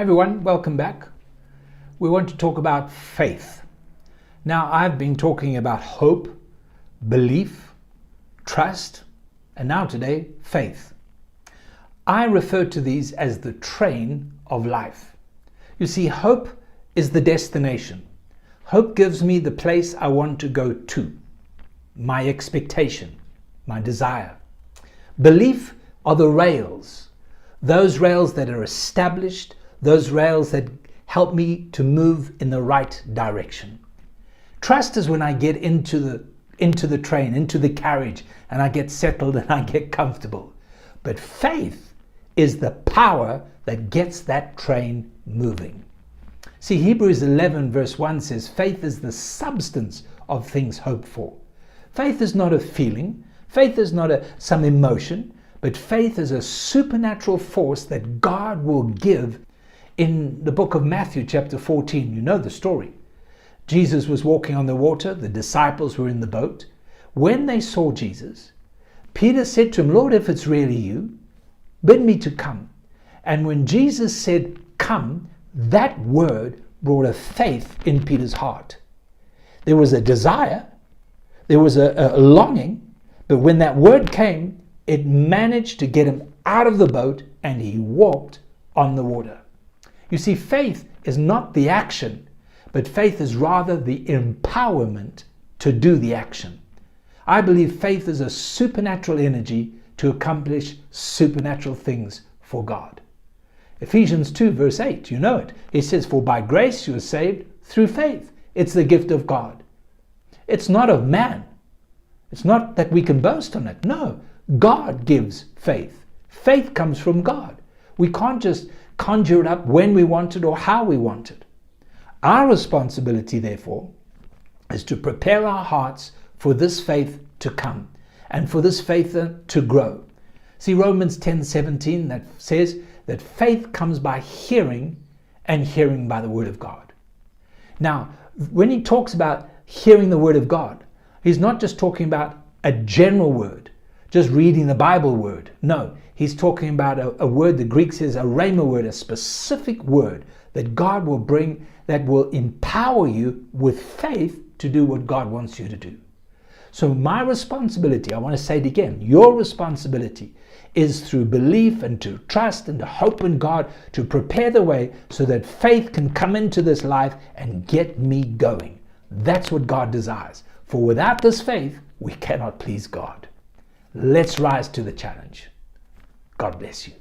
everyone, welcome back. We want to talk about faith. Now, I've been talking about hope, belief, trust, and now today, faith. I refer to these as the train of life. You see, hope is the destination. Hope gives me the place I want to go to, my expectation, my desire. Belief are the rails, those rails that are established, those rails that help me to move in the right direction. Trust is when I get into the train, into the carriage, and I get settled and I get comfortable. But faith is the power that gets that train moving. See, Hebrews 11 verse 1 says, faith is the substance of things hoped for. Faith is not a feeling. Faith is not some emotion, but faith is a supernatural force that God will give. In the book of Matthew chapter 14, you know the story. Jesus was walking on the water. The disciples were in the boat. When they saw Jesus, Peter said to him, Lord, if it's really you, bid me to come. And when Jesus said, come, that word brought a faith in Peter's heart. There was a desire, there was a longing, but when that word came, it managed to get him out of the boat and he walked on the water. You see, faith is not the action, but faith is rather the empowerment to do the action. I believe faith is a supernatural energy to accomplish supernatural things for God. Ephesians 2 verse 8, you know it. It says, for by grace you are saved through faith. It's the gift of God. It's not of man. It's not that we can boast on it. No, God gives faith. Faith comes from God. We can't just conjure it up when we want it or how we want it. Our responsibility, therefore, is to prepare our hearts for this faith to come and for this faith to grow. See, Romans 10:17 that says that faith comes by hearing and hearing by the word of God. Now, when he talks about hearing the word of God, he's not just talking about a general word, just reading the Bible word. No, he's talking about a word, the Greek says a rhema word, a specific word that God will bring that will empower you with faith to do what God wants you to do. So my responsibility, I want to say it again, your responsibility is through belief and to trust and to hope in God to prepare the way so that faith can come into this life and get me going. That's what God desires. For without this faith, we cannot please God. Let's rise to the challenge. God bless you.